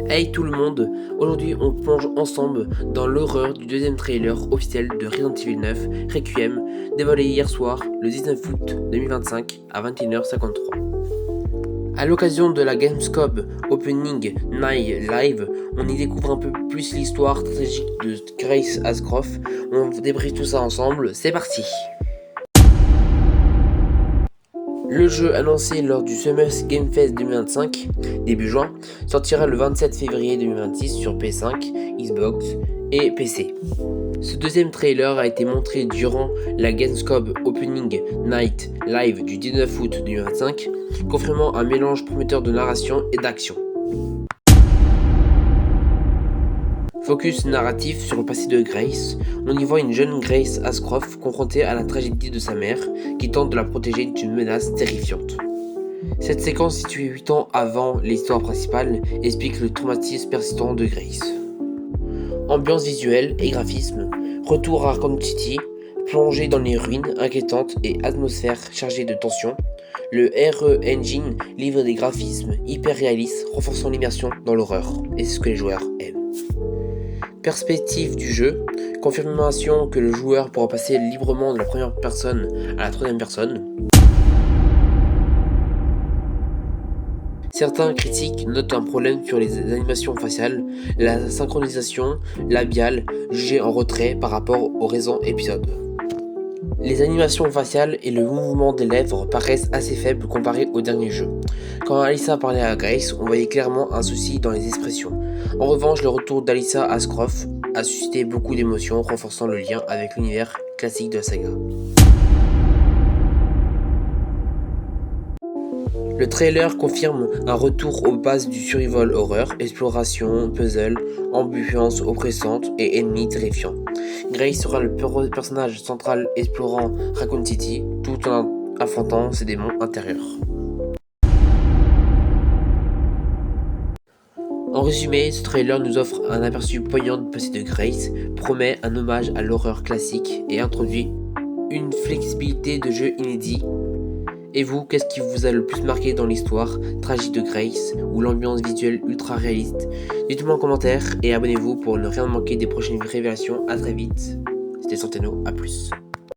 Hey tout le monde, aujourd'hui on plonge ensemble dans l'horreur du deuxième trailer officiel de Resident Evil 9, Requiem, dévoilé hier soir, le 19 août 2025 à 21h53. A l'occasion de la Gamescom Opening Night Live, on y découvre un peu plus l'histoire stratégique de Grace Ashcroft. On débriefe tout ça ensemble, c'est parti! Le jeu annoncé lors du Summer Game Fest 2025, début juin, sortira le 27 février 2026 sur PS5, Xbox et PC. Ce deuxième trailer a été montré durant la Gamescom Opening Night Live du 19 août 2025, confirmant un mélange prometteur de narration et d'action. Focus narratif sur le passé de Grace, on y voit une jeune Grace Ashcroft confrontée à la tragédie de sa mère qui tente de la protéger d'une menace terrifiante. Cette séquence située 8 ans avant l'histoire principale explique le traumatisme persistant de Grace. Ambiance visuelle et graphisme, retour à Raccoon City, plongée dans les ruines inquiétantes et atmosphère chargée de tension, le RE Engine livre des graphismes hyper réalistes renforçant l'immersion dans l'horreur, et c'est ce que les joueurs aiment. Perspective du jeu, confirmation que le joueur pourra passer librement de la première personne à la troisième personne. Certains critiques notent un problème sur les animations faciales, la synchronisation labiale jugée en retrait par rapport au récent épisode. Les animations faciales et le mouvement des lèvres paraissent assez faibles comparés au dernier jeu. Quand Alyssa parlait à Grace, on voyait clairement un souci dans les expressions. En revanche, le retour d'Alyssa Ashcroft a suscité beaucoup d'émotions, renforçant le lien avec l'univers classique de la saga. Le trailer confirme un retour aux bases du survival horror, exploration, puzzle, ambiance oppressante et ennemis terrifiants. Grace sera le personnage central explorant Raccoon City tout en affrontant ses démons intérieurs. En résumé, ce trailer nous offre un aperçu poignant du passé de Grace, promet un hommage à l'horreur classique et introduit une flexibilité de jeu inédit. Et vous, qu'est-ce qui vous a le plus marqué dans l'histoire tragique de Grace ou l'ambiance visuelle ultra réaliste? Dites-moi en commentaire et abonnez-vous pour ne rien manquer des prochaines révélations. À très vite, c'était Centeno, à plus.